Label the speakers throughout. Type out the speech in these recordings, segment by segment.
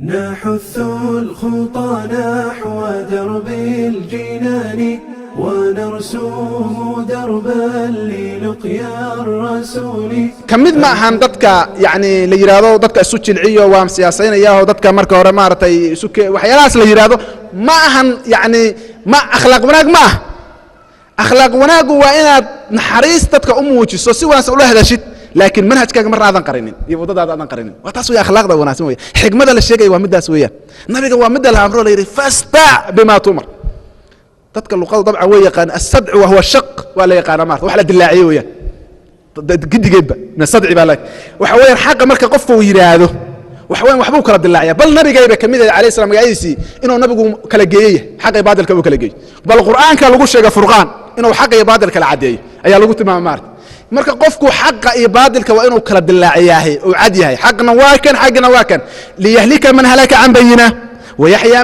Speaker 1: نحث الخطى نحو درب الجنان ونرسم دربا للقيا الرسول
Speaker 2: كمid ma ahan dadka yani la yiraahdo dadka isu jilciyo waa siyaasaynaya dadka marka hore maartay isu waxyaalahaas la yiraahdo ma ahan yani ma akhlaaq wanaag ma akhlaaq wanaagu waa inaad naxariis dadka u muujiso si wanaagsan ula hadashid laakiin manhajkaaga mar aadan qarinin iyo wadadaada aadan qarinin waa taas way akhlaaqda wanaagsan way xigmada la sheegay waa midaas weeyaan nabiga waa mid la amro la yiri fasta bima tumar dadka luqada dabcan way yaqaan as-sad'u wa huwa shaq wala yaqaan ma wax la dilaaciyo weeyaan gidigeedba na sadci baa laak waxa weeyaan xaq marka qofku uu yiraahdo waxa weeyaan waxbuu kala dilaaciya bal nabigayba kamid ah alayhi salaam magaciisi inuu nabigu kala geeyay xaq iyo baadilka uu kala geeyay bal quraanka lagu sheegay furqaan inuu xaq iyo baadilka kala cadeeyo ayaa lagu tilmaamay marka qofku xaqa iyo baadilka waa inuu kala dilaaciyahay oo cad yahay xaqna waa kan liyahlika man halaka an bayina wa yahya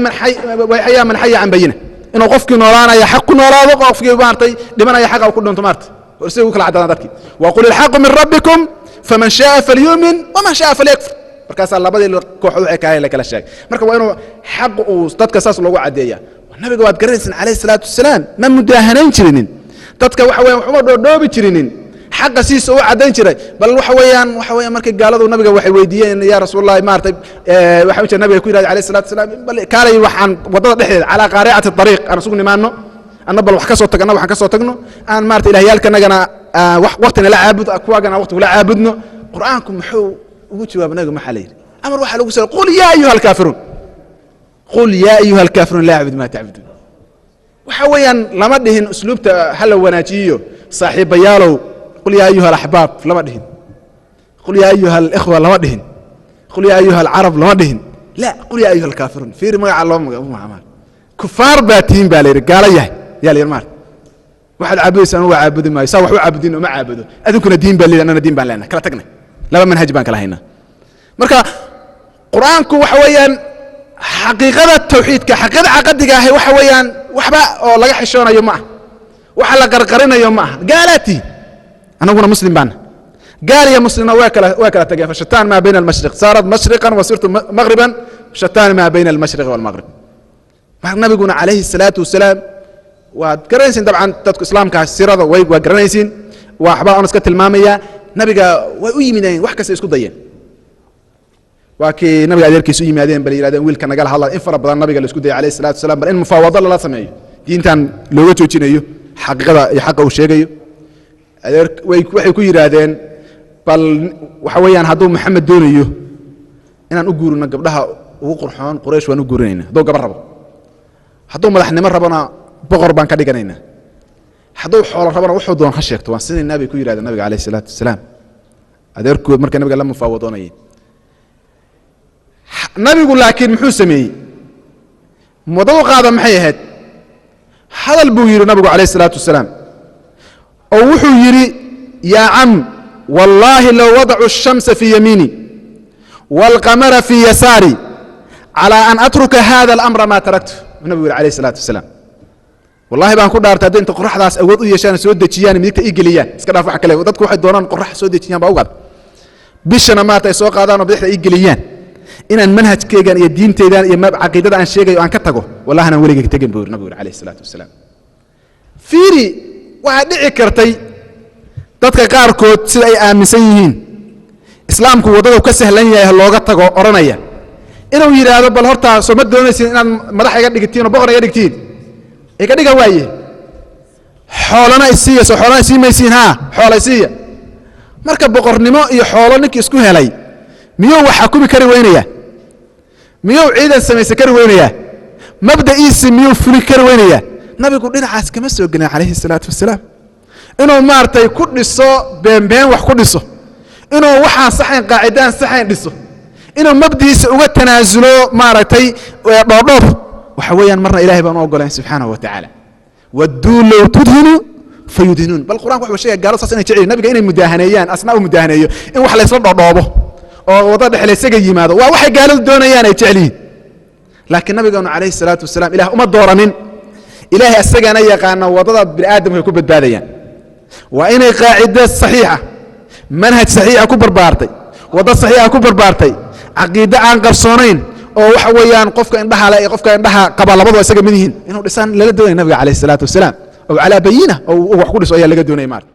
Speaker 2: man hayya an bayina inuu qofkii noolaanaya xaq ku noolaado qofkii maartay dhimanaya xaq ku dhinto maartay warsigu kala cadaan dadkii wa qul al haqq min rabbikum faman shaa falyu'min wa man shaa falyakfur markaas labadii kooxood ay kale kala sheeg marka waa inuu xaq uu dadka saas loogu cadeeyaa nabiga waad garanaysan alayhi salaatu wasalaam ma mudahanayn jirinin dadka waxa weeyaan waxuma dhoodhoobi jirinin حق سيس أو عدين شري بل وحويان مركي قالوا النبي وحي ويدين يا رسول الله مارتب وحوي النبي يقول عليه الصلاة والسلام بل كان يوحن وضع دحيل على قارعة الطريق أنا سوقني ما إنه أنا بل وحكسو تجنا وحكسو تجنا أنا مارت إلى هيال كنا جنا وقتنا لا عابد أكواجنا وقت ولا عابدنا قرآنكم حو وجوا بناجو محلين أمر واحد لو سأل قل يا أيها الكافرون قل يا أيها الكافرون لا أعبد ما تعبدون وحويان لما دهن أسلوب هل وناجيو صاحب يالو قل يا أيها الأحباب لما دهن قل يا أيها الإخوة لما دهن قل يا أيها العرب لما دهن لا قل يا أيها الكافرون في رمى على الله كفار باتين بالي قال يا ليرمار واحد عبد سنة وعبد ما يسوي واحد عابدين وما عابدوا أذكر دين بالي أنا دين بالنا كلا تقنا لا منهج بانك لهنا مركا قرآنكم وحويان حقيقة التوحيد كحقيقة عقدك هي وحويان وحبا أو لا يحشون يومه وحلا قرقرين يومه قالتي أنا أقول مسلم بان قال يا مسلم واكلة تقف شتان ما بين المشرق صارت مشرقا وصرت مغربا شتان ما بين المشرق والمغرب النبي يقول عليه الصلاة والسلام وكرنسين طبعا تدك إسلام كسيرة وكرنسين وأحباء أنس كتلمامية نبي وأي منين وحكس يسكت ضيين وكي نبي عليه كيسوي مادين بل يرادين ويل كان قال الله إفرب بدل النبي قال يسكت عليه الصلاة والسلام بل إن مفاوضة لا سمعيه دين تان لو تشينيو حقيقة يحقق وشيء waxay ku yiraahdeen bal waxa weeyaan haduu maxamed doonayo inaan u guurino gabdhaha ugu qurxoon quraysh waan u guurinayna haduu gabar rabo haduu madaxnimo rabana boqor baan ka dhiganayna haduu xoolo rabana wuxuu doon ha sheegto waan sidii nabi ku yiraahdeen nabiga kaleey salaatu wasalaam adeerkood markay nabiga la mufaawadoonayay nabigu laakiin muxuu sameeyay muddo qaada maxay ahayd hadal buu yiri nabigu kaleey salaatu wasalaam أو وحو يري يا عم والله لو وضعوا الشمس في يميني والقمر في يساري على أن أترك هذا الأمر ما تركته النبي عليه الصلاة والسلام والله بان كل دارت هذين تقرح داس أود يشان سود تشيان ميك إيجليان سكنا فحك له وضدك واحد دوران قرح سود تشيان بأوقات بيشنا ما تيسوق هذا نبدأ إيجليان إن المنهج كيجان يدين تيدان يما عقيدة عن شيء عن كتجه والله أنا ولي كتجن بور النبي عليه الصلاة والسلام فيري waxaa dhici kartay dadka qaarkood sida ay aaminsan yihiin islaamku wadada ka sahlan yahay looga tago oranaya inuu yiraahdo bal horta soo ma doonaysin inaad madax iga dhigtiin oo boqor iga dhigtiin iga dhiga waaye xoolana isiimaysiin ha xoolo isiiya marka boqornimo iyo xoolo ninkii isku helay miyuu waxa kubi kari weynaya miyuu ciidan samaysan kari weynaya mabda'iisi miyuu fuli kari weynaya nabigu dhinacaas kama soo galin calayhi salaatu wasalaam inuu maartay ku dhiso been wax ku dhiso inuu waxaan saxayn qaacidaan saxayn dhiso inuu mabdiisa uga tanaasulo maartay dhoodhoob waxa weeyaan marna ilaahay baan u ogolayn subxaanahu wa ta'ala waduu law tudhinu fayudhinun bal quraanku wuxuu sheegay gaalo saas inay jecel nabiga inay mudaahaneeyaan asnaa u mudaahaneeyo in wax la isla dhoodhoobo oo wada dhexlaysaga yimaado waa waxay gaaladu doonayaan ay jeceliin laakiin nabiga calayhi salaatu wasalaam ilaah uma dooranin إلهي أسجنا يقانا وضد بالآدم يكون بدباديان وإن قاعدة صحيحة منهج صحيح كبر بارتي وضد صحيح كبر بارتي عقيدة عن قرصونين oo waxa weeyaan qofka indhaha le iyo qofka indhaha qaba labadu isaga mid yihiin inuu dhisaan lala doonaya nabiga calayhi salaatu wasalaam oo calaa bayina oo wax ku dhiso ayaa laga doonaya maarata